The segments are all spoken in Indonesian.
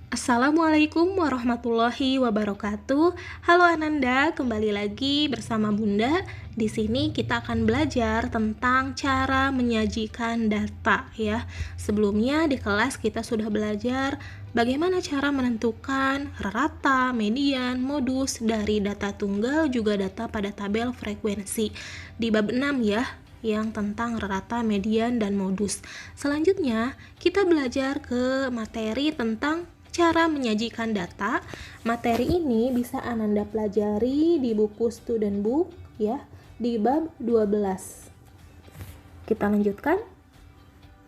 Assalamualaikum warahmatullahi wabarakatuh. Halo Ananda, kembali lagi bersama Bunda. Di sini kita akan belajar tentang cara menyajikan data ya. Sebelumnya di kelas kita sudah belajar bagaimana cara menentukan rata, median, modus dari data tunggal juga data pada tabel frekuensi. Di bab 6 ya, yang tentang rata, median, dan modus. Selanjutnya, kita belajar ke materi tentang cara menyajikan data. Materi ini bisa Ananda pelajari di buku student book ya, di bab 12. Kita lanjutkan.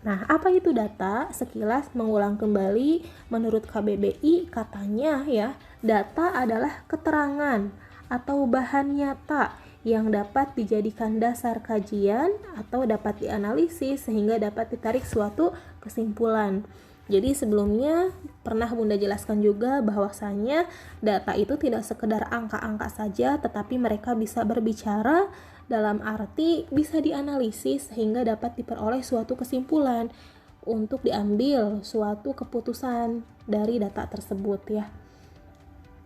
Nah, apa itu data? Sekilas mengulang kembali, menurut KBBI katanya ya, data adalah keterangan atau bahan nyata yang dapat dijadikan dasar kajian atau dapat dianalisis sehingga dapat ditarik suatu kesimpulan. Jadi sebelumnya pernah Bunda jelaskan juga bahwasanya data itu tidak sekedar angka-angka saja, tetapi mereka bisa berbicara dalam arti bisa dianalisis sehingga dapat diperoleh suatu kesimpulan untuk diambil suatu keputusan dari data tersebut ya.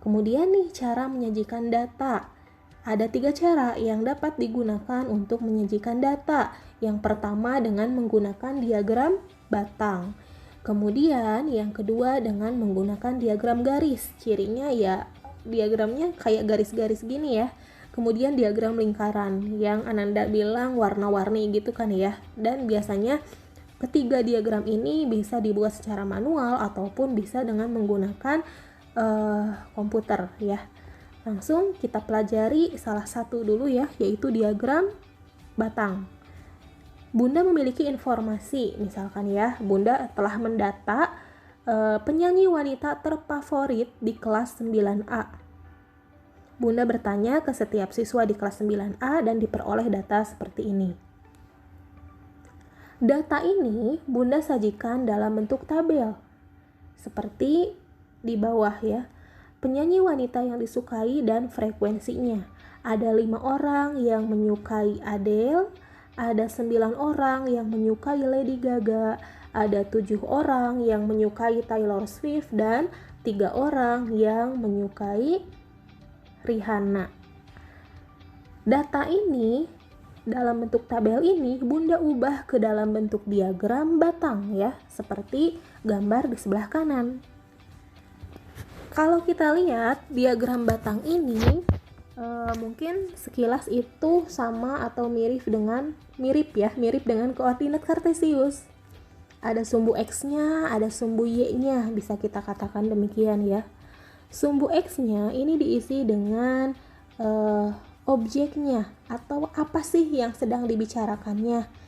Kemudian nih cara menyajikan data. Ada 3 cara yang dapat digunakan untuk menyajikan data. Yang pertama dengan menggunakan diagram batang. Kemudian yang kedua dengan menggunakan diagram garis. Cirinya ya diagramnya kayak garis-garis gini ya. Kemudian diagram lingkaran yang Ananda bilang warna-warni gitu kan ya. Dan biasanya ketiga diagram ini bisa dibuat secara manual ataupun bisa dengan menggunakan komputer ya. Langsung kita pelajari salah satu dulu ya, yaitu diagram batang. Bunda memiliki informasi, misalkan ya, Bunda telah mendata penyanyi wanita terfavorit di kelas 9A. Bunda bertanya ke setiap siswa di kelas 9A dan diperoleh data seperti ini. Data ini Bunda sajikan dalam bentuk tabel, seperti di bawah ya. Penyanyi wanita yang disukai dan frekuensinya. Ada 5 orang yang menyukai Adele, ada 9 orang yang menyukai Lady Gaga, ada 7 orang yang menyukai Taylor Swift, dan 3 orang yang menyukai Rihanna. Data ini dalam bentuk tabel ini Bunda ubah ke dalam bentuk diagram batang ya, seperti gambar di sebelah kanan. Kalau kita lihat diagram batang ini mungkin sekilas itu sama atau mirip dengan koordinat kartesius. Ada sumbu X-nya, ada sumbu Y-nya, bisa kita katakan demikian ya. Sumbu X-nya ini diisi dengan objeknya atau apa sih yang sedang dibicarakannya.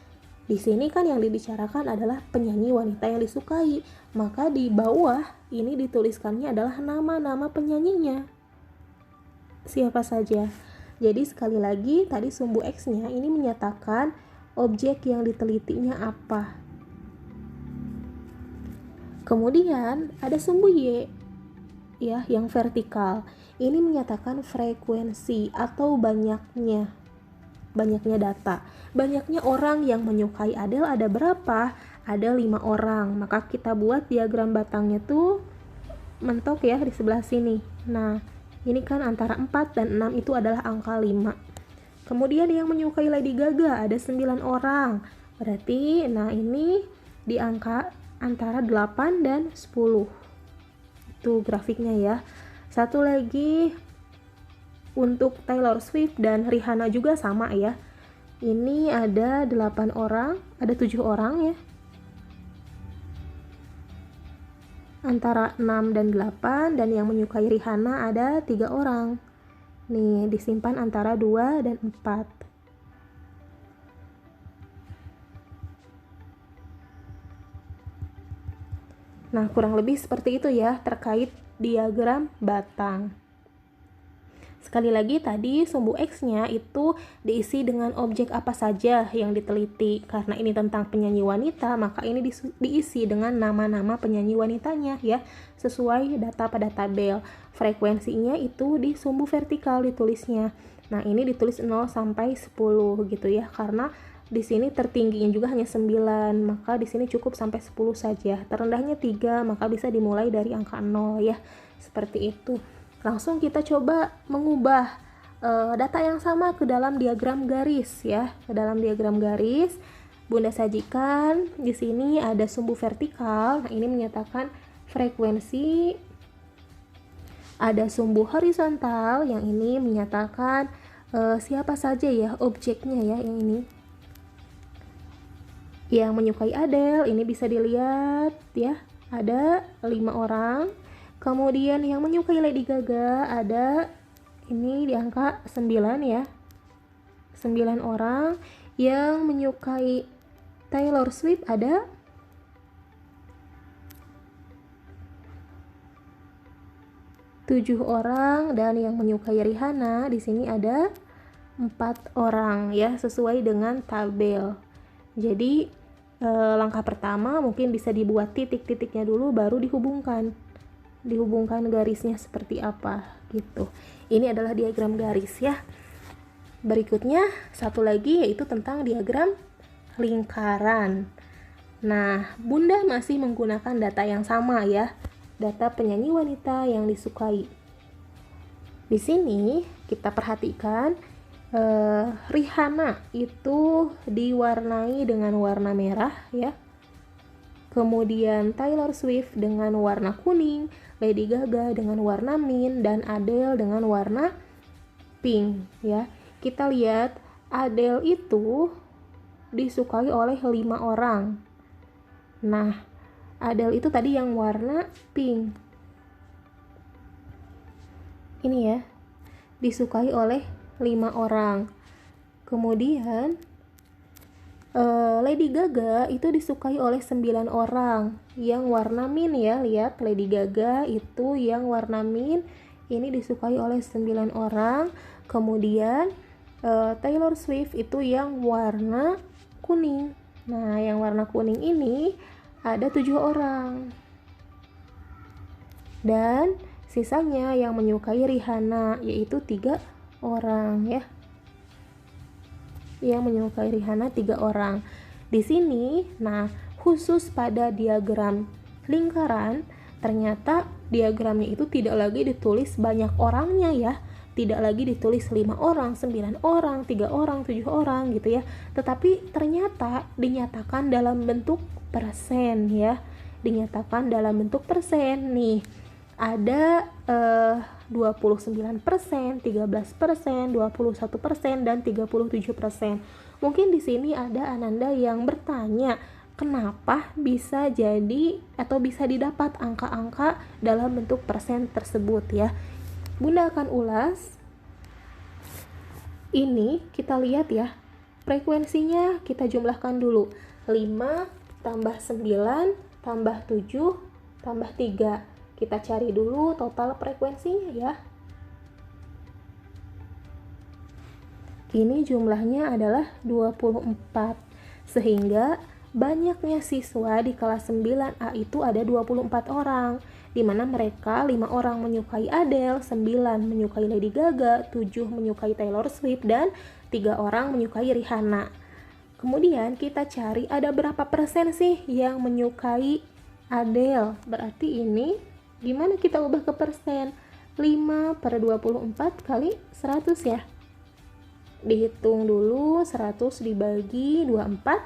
Di sini kan yang dibicarakan adalah penyanyi wanita yang disukai, maka di bawah ini dituliskannya adalah nama-nama penyanyinya. Siapa saja. Jadi sekali lagi tadi sumbu X-nya ini menyatakan objek yang ditelitinya apa. Kemudian ada sumbu Y ya, yang vertikal. Ini menyatakan frekuensi atau banyaknya data. Banyaknya orang yang menyukai Adele ada berapa? Ada 5 orang. Maka kita buat diagram batangnya tuh mentok ya di sebelah sini. Nah, ini kan antara 4 dan 6 itu adalah angka 5. Kemudian yang menyukai Lady Gaga ada 9 orang. Berarti nah ini di angka antara 8 dan 10. Itu grafiknya ya. Satu lagi untuk Taylor Swift dan Rihanna juga sama ya. Ini ada 8 orang, ada 7 orang ya. Antara 6 dan 8, dan yang menyukai Rihanna ada 3 orang. Nih, disimpan antara 2 dan 4. Nah, kurang lebih seperti itu ya terkait diagram batang. Sekali lagi tadi sumbu X-nya itu diisi dengan objek apa saja yang diteliti. Karena ini tentang penyanyi wanita, maka ini diisi dengan nama-nama penyanyi wanitanya ya, sesuai data pada tabel. Frekuensinya itu di sumbu vertikal ditulisnya. Nah, ini ditulis 0 sampai 10 gitu ya, karena Di sini tertingginya juga hanya 9, maka di sini cukup sampai 10 saja. Terendahnya 3, maka bisa dimulai dari angka 0 ya. Seperti itu. Langsung kita coba mengubah data yang sama ke dalam diagram garis ya. Ke dalam diagram garis, Bunda sajikan di sini ada sumbu vertikal. Nah, ini menyatakan frekuensi. Ada sumbu horizontal, yang ini menyatakan siapa saja ya objeknya ya, yang ini. Yang menyukai Adele, ini bisa dilihat ya, ada 5 orang. Kemudian yang menyukai Lady Gaga ada ini di angka 9 ya, 9 orang. Yang menyukai Taylor Swift ada 7 orang, dan yang menyukai Rihanna di sini ada 4 orang ya, sesuai dengan tabel. Jadi langkah pertama mungkin bisa dibuat titik-titiknya dulu, baru dihubungkan garisnya seperti apa gitu. Ini adalah diagram garis ya. Berikutnya satu lagi yaitu tentang diagram lingkaran. Nah, Bunda masih menggunakan data yang sama ya, data penyanyi wanita yang disukai. Di sini kita perhatikan Rihanna itu diwarnai dengan warna merah ya. Kemudian Taylor Swift dengan warna kuning, Lady Gaga dengan warna mint, dan Adele dengan warna pink ya. Kita lihat Adele itu disukai oleh 5 orang. Nah, Adele itu tadi yang warna pink. Ini ya, disukai oleh 5 orang. Kemudian Lady Gaga itu disukai oleh 9 orang yang warna mint ya. Lihat, Lady Gaga itu yang warna mint, ini disukai oleh 9 orang. Kemudian Taylor Swift itu yang warna kuning. Nah, yang warna kuning ini ada 7 orang. Dan sisanya yang menyukai Rihanna yaitu 3 orang ya. Yang menyukai Rihanna 3 orang. Di sini, nah, khusus pada diagram lingkaran, ternyata diagramnya itu tidak lagi ditulis banyak orangnya ya. Tidak lagi ditulis 5 orang, 9 orang, 3 orang, 7 orang gitu ya. Tetapi ternyata dinyatakan dalam bentuk persen ya. Dinyatakan dalam bentuk persen nih. Ada 29%, 13%, 21%, dan 37%. Mungkin di sini ada Ananda yang bertanya, kenapa bisa jadi atau bisa didapat angka-angka dalam bentuk persen tersebut ya. Bunda akan ulas. Ini kita lihat ya, frekuensinya kita jumlahkan dulu. 5 tambah 9 tambah 7 tambah 3. Kita cari dulu total frekuensinya ya. Ini jumlahnya adalah 24. Sehingga banyaknya siswa di kelas 9A itu ada 24 orang. Di mana mereka 5 orang menyukai Adele, 9 menyukai Lady Gaga, 7 menyukai Taylor Swift, dan 3 orang menyukai Rihanna. Kemudian kita cari ada berapa persen sih yang menyukai Adele. Berarti ini gimana kita ubah ke persen? 5/24 kali 100 ya. Dihitung dulu, 100 dibagi 24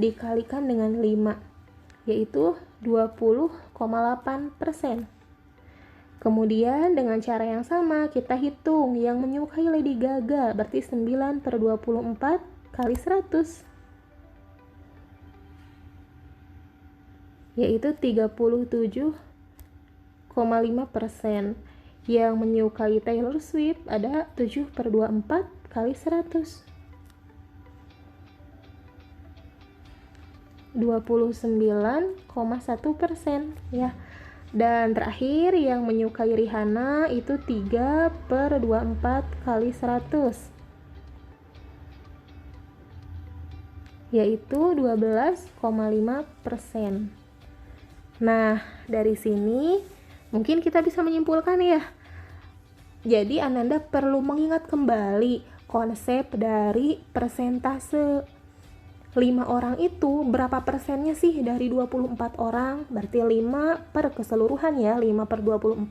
dikalikan dengan 5, yaitu 20,8%. Kemudian dengan cara yang sama kita hitung yang menyukai Lady Gaga, berarti 9/24 kali 100, yaitu 37,5%. Yang menyukai Taylor Swift ada 7/24 kali 100, 29,1% ya. Dan terakhir yang menyukai Rihanna itu 3/24 kali 100, yaitu 12,5%. Nah, dari sini mungkin kita bisa menyimpulkan ya. Jadi Ananda perlu mengingat kembali konsep dari persentase. 5 orang itu berapa persennya sih dari 24 orang? Berarti 5 per keseluruhan ya, 5 per 24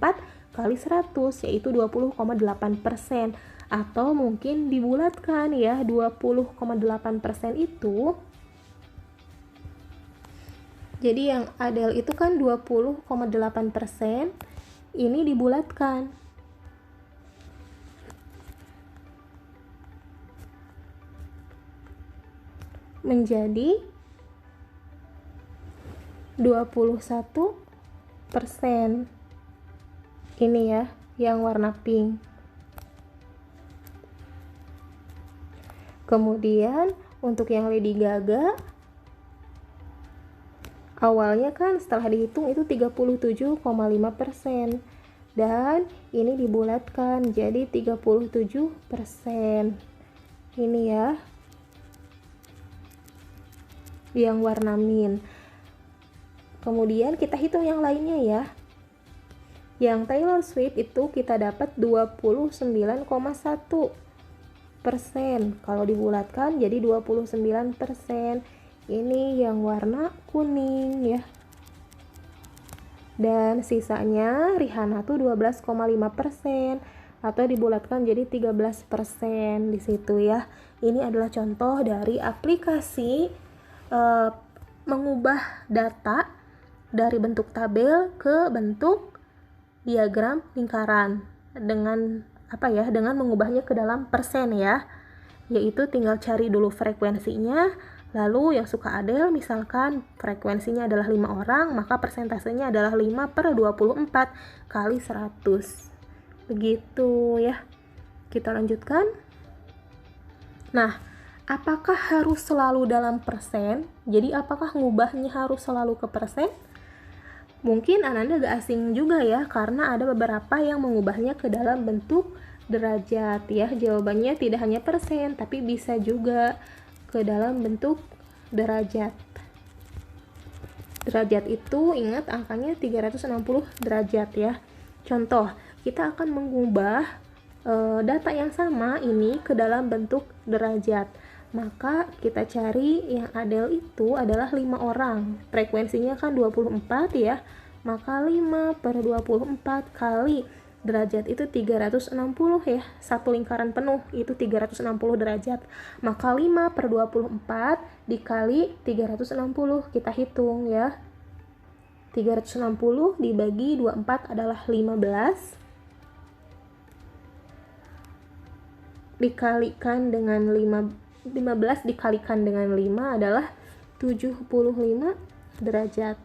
kali 100, yaitu 20,8%. Atau mungkin dibulatkan ya, 20,8% itu. Jadi yang Adele itu kan 20,8%, ini dibulatkan. Menjadi 21%. Ini ya, yang warna pink. Kemudian untuk yang Lady Gaga, awalnya kan setelah dihitung itu 37,5%. Dan ini dibulatkan jadi 37%. Ini ya, yang warna mint. Kemudian kita hitung yang lainnya ya. Yang Taylor Swift itu kita dapat 29,1%. Kalau dibulatkan jadi 29%. Ini yang warna kuning ya. Dan sisanya Rihanna tuh 12,5%, atau dibulatkan jadi 13% di situ ya. Ini adalah contoh dari aplikasi mengubah data dari bentuk tabel ke bentuk diagram lingkaran dengan dengan mengubahnya ke dalam persen ya, yaitu tinggal cari dulu frekuensinya. Lalu yang suka Adele misalkan frekuensinya adalah 5 orang, maka persentasenya adalah 5 per 24 kali 100. Begitu ya. Kita lanjutkan. Nah, apakah harus selalu dalam persen? Jadi apakah ngubahnya harus selalu ke persen? Mungkin Ananda agak asing juga ya, karena ada beberapa yang mengubahnya ke dalam bentuk derajat ya. Jawabannya tidak hanya persen, tapi bisa juga ke dalam bentuk derajat. Derajat itu ingat angkanya 360 derajat ya. Contoh, kita akan mengubah data yang sama ini ke dalam bentuk derajat. Maka kita cari yang Adele itu adalah 5 orang. Frekuensinya kan 24 ya. Maka 5 per 24 kali derajat itu 360 ya. Satu lingkaran penuh itu 360 derajat. Maka 5 per 24 dikali 360. Kita hitung ya. 360 dibagi 24 adalah 15. Dikalikan dengan 15 dikalikan dengan 5 adalah 75 derajat.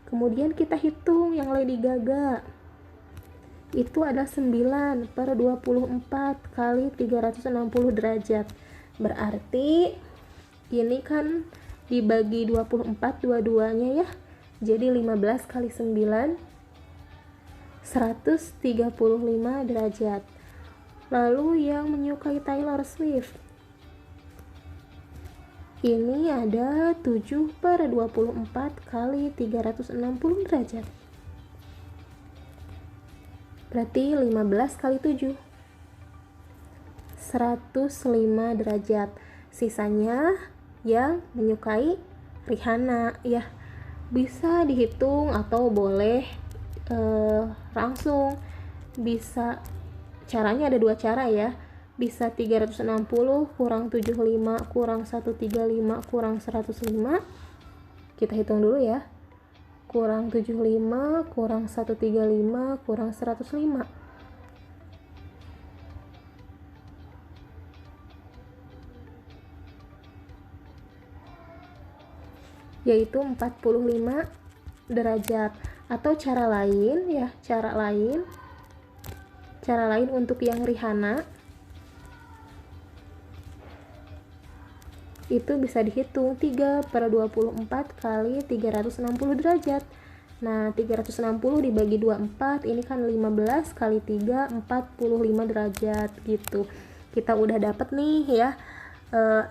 Kemudian kita hitung yang Lady Gaga. Itu ada 9 per 24 kali 360 derajat. Berarti ini kan dibagi 24 dua-duanya ya. Jadi 15 kali 9 135 derajat. Lalu yang menyukai Taylor Swift, ini ada 7 per 24 kali 360 derajat. Berarti 15 kali 7 105 derajat. Sisanya yang menyukai Rihanna ya. Bisa dihitung atau boleh langsung. Bisa, caranya ada dua cara ya. Bisa 360 kurang 75 kurang 135 kurang 105. Kita hitung dulu ya. Kurang 75 kurang 135 kurang 105. Yaitu 45 derajat. Atau cara lain ya, cara lain untuk yang Rihanna itu bisa dihitung 3 per 24 kali 360 derajat. Nah, 360 dibagi 24 ini kan 15 kali 3 45 derajat gitu. Kita udah dapet nih ya.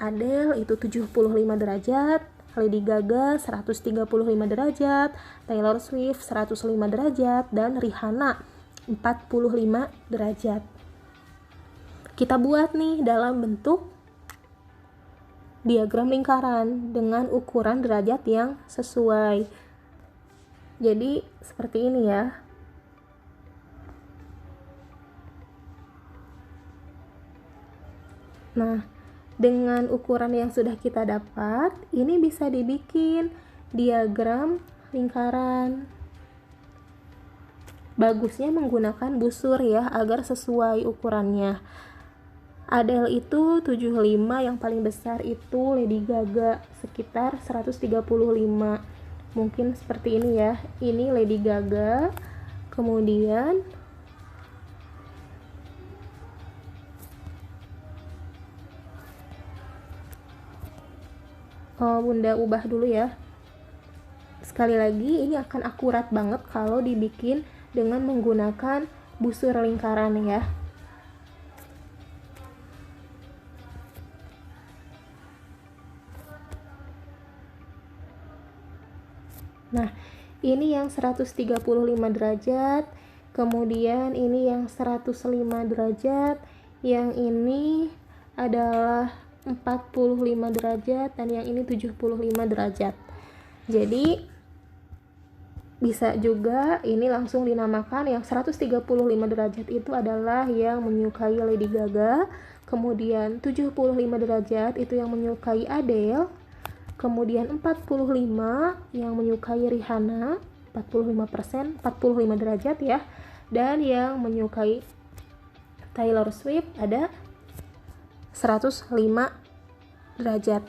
Adele itu 75 derajat, Lady Gaga 135 derajat, Taylor Swift 105 derajat, dan Rihanna 45 derajat. Kita buat nih dalam bentuk diagram lingkaran dengan ukuran derajat yang sesuai. Jadi seperti ini ya. Nah, dengan ukuran yang sudah kita dapat, ini bisa dibikin diagram lingkaran. Bagusnya menggunakan busur ya, agar sesuai ukurannya. Adele itu 75, yang paling besar itu Lady Gaga sekitar 135. Mungkin seperti ini ya. Ini Lady Gaga. Kemudian Bunda ubah dulu ya. Sekali lagi, ini akan akurat banget kalau dibikin dengan menggunakan busur lingkaran ya. Nah, ini yang 135 derajat, kemudian ini yang 105 derajat, yang ini adalah 45 derajat, dan yang ini 75 derajat. Jadi bisa juga ini langsung dinamakan yang 135 derajat itu adalah yang menyukai Lady Gaga, kemudian 75 derajat itu yang menyukai Adele, kemudian 45 yang menyukai Rihanna, 45%, 45 derajat ya, dan yang menyukai Taylor Swift ada 105 derajat.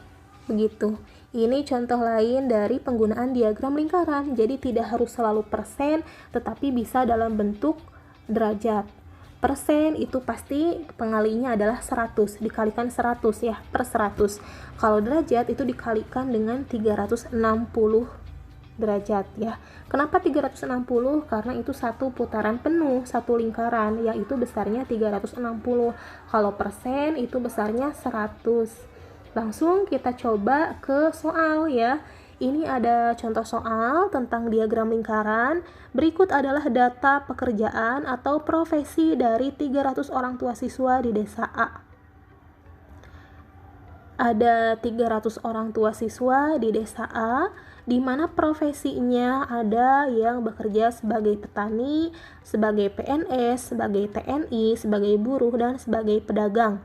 Begitu. Ini contoh lain dari penggunaan diagram lingkaran. Jadi tidak harus selalu persen, tetapi bisa dalam bentuk derajat. Persen itu pasti pengalinya adalah 100, dikalikan 100 ya, per 100. Kalau derajat itu dikalikan dengan 360 derajat ya. Kenapa 360? Karena itu satu putaran penuh, satu lingkaran, yaitu besarnya 360. Kalau persen itu besarnya 100. Langsung kita coba ke soal ya. Ini ada contoh soal tentang diagram lingkaran. Berikut adalah data pekerjaan atau profesi dari 300 orang tua siswa di desa A. Ada 300 orang tua siswa di desa A, di mana profesinya ada yang bekerja sebagai petani, sebagai PNS, sebagai TNI, sebagai buruh, dan sebagai pedagang.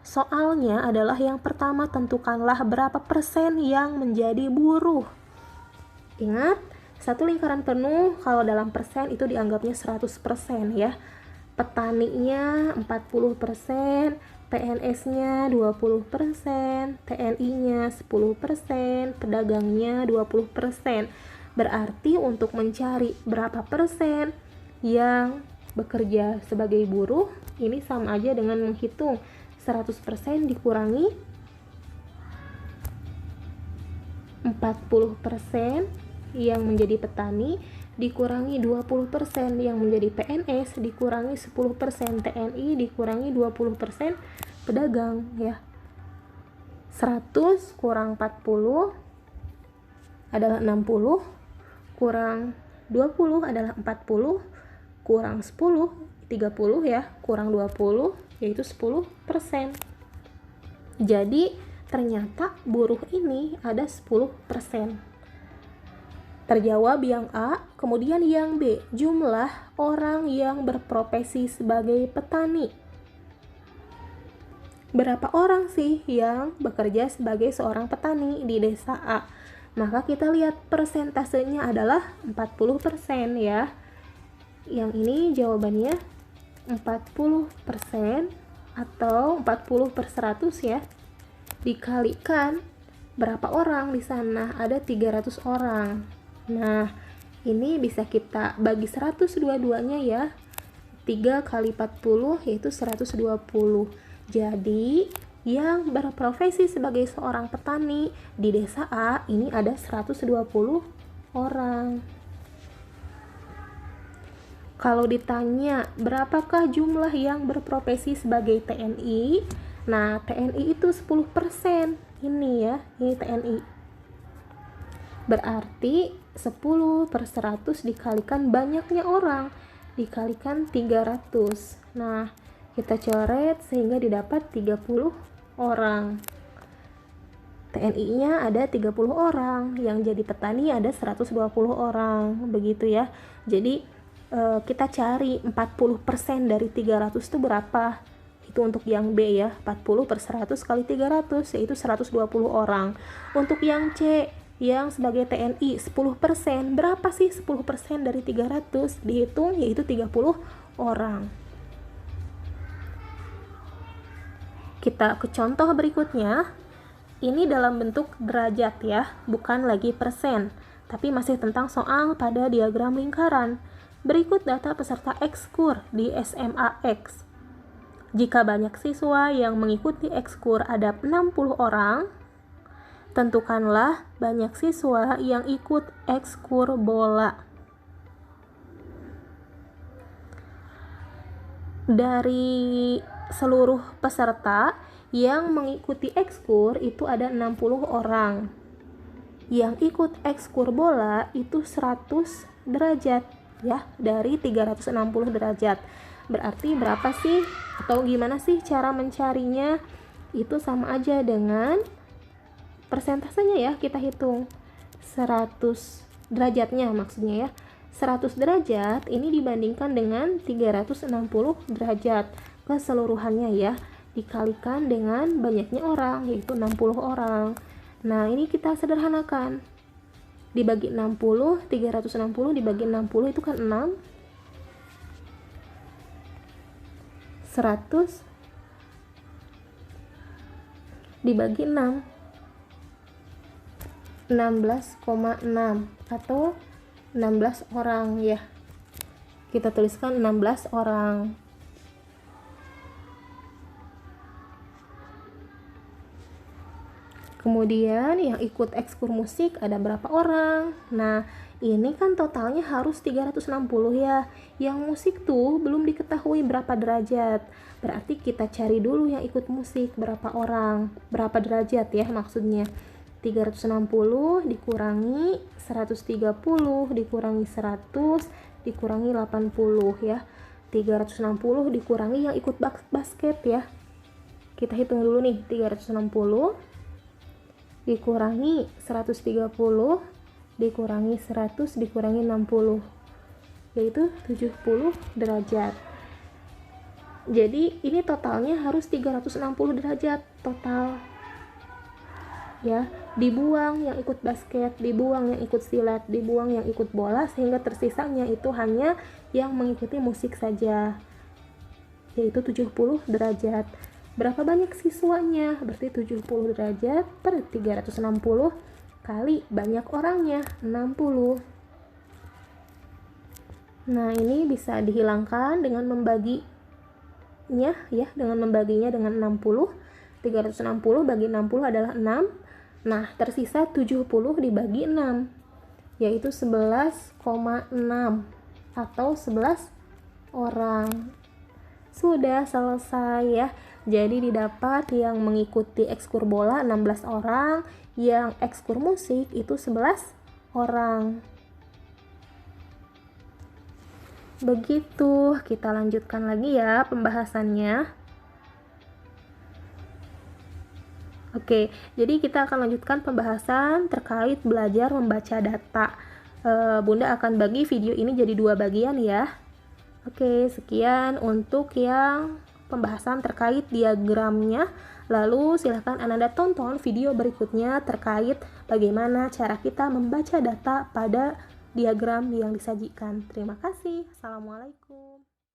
Soalnya adalah yang pertama, tentukanlah berapa persen yang menjadi buruh. Ingat, satu lingkaran penuh kalau dalam persen itu dianggapnya 100% ya. Petaninya 40%, PNS-nya 20%, TNI-nya 10%, pedagangnya 20%. Berarti untuk mencari berapa persen yang bekerja sebagai buruh, ini sama aja dengan menghitung 100% dikurangi 40% yang menjadi petani, dikurangi 20% yang menjadi PNS, dikurangi 10% TNI, dikurangi 20% pedagang ya. 100 kurang 40 adalah 60, kurang 20 adalah 40, kurang 10 30 ya, kurang 20 yaitu 10%. Jadi ternyata buruh ini ada 10%. Terjawab yang A. Kemudian yang B, jumlah orang yang berprofesi sebagai petani. Berapa orang sih yang bekerja sebagai seorang petani di desa A? Maka kita lihat persentasenya adalah 40% ya. Yang ini jawabannya 40% atau 40/100 ya, dikalikan berapa orang di sana, ada 300 orang. Nah, ini bisa kita bagi 100 dua-duanya ya. 3 kali 40 yaitu 120. Jadi yang berprofesi sebagai seorang petani di desa A ini ada 120 orang. Kalau ditanya berapakah jumlah yang berprofesi sebagai TNI, nah TNI itu 10%. Ini ya, ini TNI. Berarti 10/100 dikalikan banyaknya orang, dikalikan 300. Nah, kita coret sehingga didapat 30 orang. TNI-nya ada 30 orang, yang jadi petani ada 120 orang, begitu ya. Jadi kita cari 40% dari 300 itu berapa? Itu untuk yang B ya, 40 per 100 kali 300, yaitu 120 orang. Untuk yang C, yang sebagai TNI 10%, berapa sih 10% dari 300? Dihitung, yaitu 30 orang. Kita ke contoh berikutnya. Ini dalam bentuk derajat ya, bukan lagi persen, tapi masih tentang soal pada diagram lingkaran. Berikut data peserta ekskur di SMA X. Jika banyak siswa yang mengikuti ekskur ada 60 orang, tentukanlah banyak siswa yang ikut ekskur bola. Dari seluruh peserta yang mengikuti ekskur itu ada 60 orang. Yang ikut ekskur bola itu 100 derajat ya, dari 360 derajat. Berarti berapa sih atau gimana sih cara mencarinya? Itu sama aja dengan persentasenya ya, kita hitung 100 derajatnya maksudnya ya. 100 derajat ini dibandingkan dengan 360 derajat keseluruhannya ya, dikalikan dengan banyaknya orang, yaitu 60 orang. Nah, ini kita sederhanakan. Dibagi 60, 360 dibagi 60 itu kan 6. 100 dibagi 6. 16,6 atau 16 orang ya. Kita tuliskan 16 orang. Kemudian yang ikut ekskur musik ada berapa orang? Nah, ini kan totalnya harus 360 ya. Yang musik tuh belum diketahui berapa derajat. Berarti kita cari dulu yang ikut musik berapa orang, berapa derajat ya maksudnya. 360 dikurangi 130 dikurangi 100 dikurangi 80 ya. 360 dikurangi yang ikut basket ya. Kita hitung dulu nih, 360 dikurangi 130 dikurangi 100 dikurangi 60, yaitu 70 derajat. Jadi ini totalnya harus 360 derajat total ya. Dibuang yang ikut basket, dibuang yang ikut silat, dibuang yang ikut bola, sehingga tersisanya itu hanya yang mengikuti musik saja, yaitu 70 derajat. Berapa banyak siswanya? Berarti 70 derajat per 360 kali banyak orangnya, 60. Nah, ini bisa dihilangkan dengan membaginya ya, dengan membaginya dengan 60. 360 bagi 60 adalah 6. Nah, tersisa 70 dibagi 6, yaitu 11,6 atau 11 orang. Sudah selesai ya. Jadi didapat yang mengikuti ekskur bola 16 orang, yang ekskur musik itu 11 orang. Begitu, kita lanjutkan lagi ya pembahasannya. Oke, jadi kita akan lanjutkan pembahasan terkait belajar membaca data. Bunda akan bagi video ini jadi 2 bagian ya. Oke, sekian untuk yang pembahasan terkait diagramnya. Lalu silahkan Ananda tonton video berikutnya terkait bagaimana cara kita membaca data pada diagram yang disajikan. Terima kasih. Assalamualaikum.